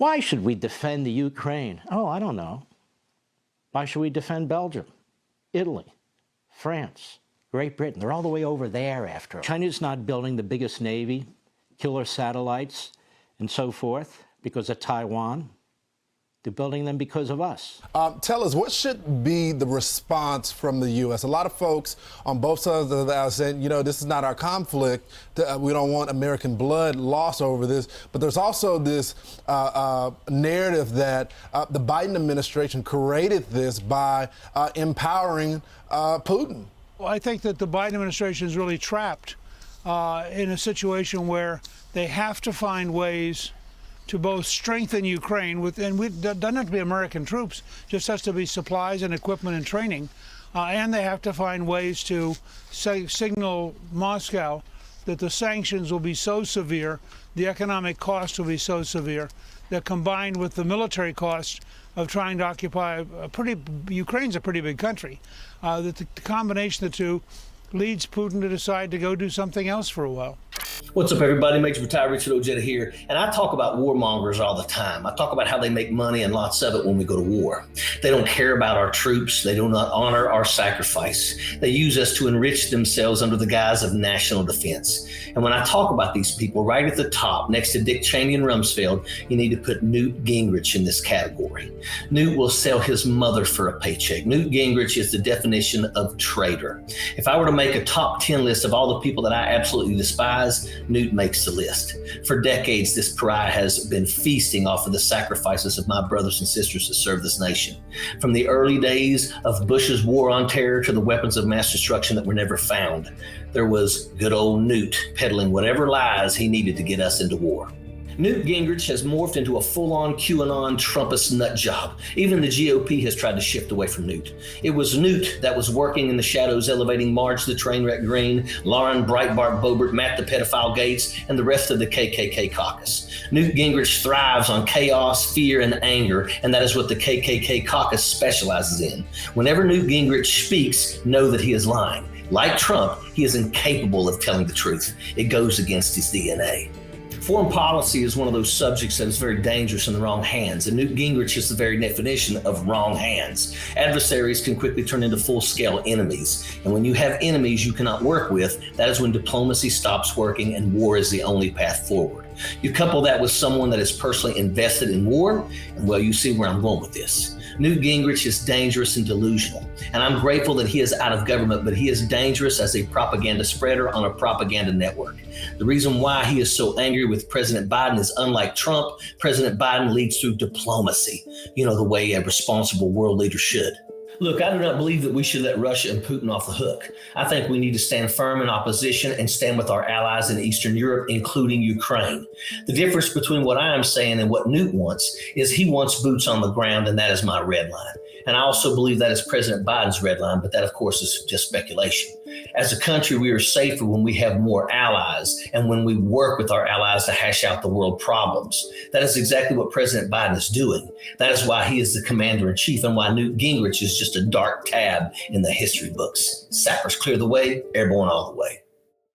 Why should we defend the Ukraine? Oh, I don't know. Why should we defend Belgium, Italy, France, Great Britain? They're all the way over there after all. China's not building the biggest navy, killer satellites, and so forth because of Taiwan. They're building them because of us. Tell us, what should be the response from the U.S.? A lot of folks on both sides of the aisle saying, you know, this is not our conflict. We don't want American blood lost over this. But there's also this narrative that the Biden administration created this by empowering Putin. Well, I think that the Biden administration is really trapped in a situation where they have to find ways to both strengthen Ukraine doesn't have to be American troops, just has to be supplies and equipment and training, and they have to find ways to signal Moscow that the sanctions will be so severe, the economic cost will be so severe, that combined with the military cost of trying to occupy Ukraine's a pretty big country, that the combination of the two leads Putin to decide to go do something else for a while. What's up, everybody? Major Retired Richard Ojeda here. And I talk about warmongers all the time. I talk about how they make money and lots of it when we go to war. They don't care about our troops. They do not honor our sacrifice. They use us to enrich themselves under the guise of national defense. And when I talk about these people, right at the top, next to Dick Cheney and Rumsfeld, you need to put Newt Gingrich in this category. Newt will sell his mother for a paycheck. Newt Gingrich is the definition of traitor. If I were to make a top 10 list of all the people that I absolutely despise, Newt makes the list. For decades, this pariah has been feasting off of the sacrifices of my brothers and sisters that serve this nation. From the early days of Bush's war on terror to the weapons of mass destruction that were never found, there was good old Newt peddling whatever lies he needed to get us into war. Newt Gingrich has morphed into a full-on QAnon Trumpist nut job. Even the GOP has tried to shift away from Newt. It was Newt that was working in the shadows, elevating Marge the Trainwreck Green, Lauren Breitbart Boebert, Matt the Pedophile Gates, and the rest of the KKK caucus. Newt Gingrich thrives on chaos, fear, and anger, and that is what the KKK caucus specializes in. Whenever Newt Gingrich speaks, know that he is lying. Like Trump, he is incapable of telling the truth. It goes against his DNA. Foreign policy is one of those subjects that is very dangerous in the wrong hands, and Newt Gingrich is the very definition of wrong hands. Adversaries can quickly turn into full-scale enemies, and when you have enemies you cannot work with, that is when diplomacy stops working and war is the only path forward. You couple that with someone that is personally invested in war, and well, you see where I'm going with this. Newt Gingrich is dangerous and delusional, and I'm grateful that he is out of government, but he is dangerous as a propaganda spreader on a propaganda network. The reason why he is so angry with President Biden is, unlike Trump, President Biden leads through diplomacy, you know, the way a responsible world leader should. Look, I do not believe that we should let Russia and Putin off the hook. I think we need to stand firm in opposition and stand with our allies in Eastern Europe, including Ukraine. The difference between what I am saying and what Newt wants is he wants boots on the ground, and that is my red line. And I also believe that is President Biden's red line, but that, of course, is just speculation. As a country, we are safer when we have more allies and when we work with our allies to hash out the world problems. That is exactly what President Biden is doing. That is why he is the commander-in-chief and why Newt Gingrich is just a dark tab in the history books. Sappers clear the way, airborne all the way.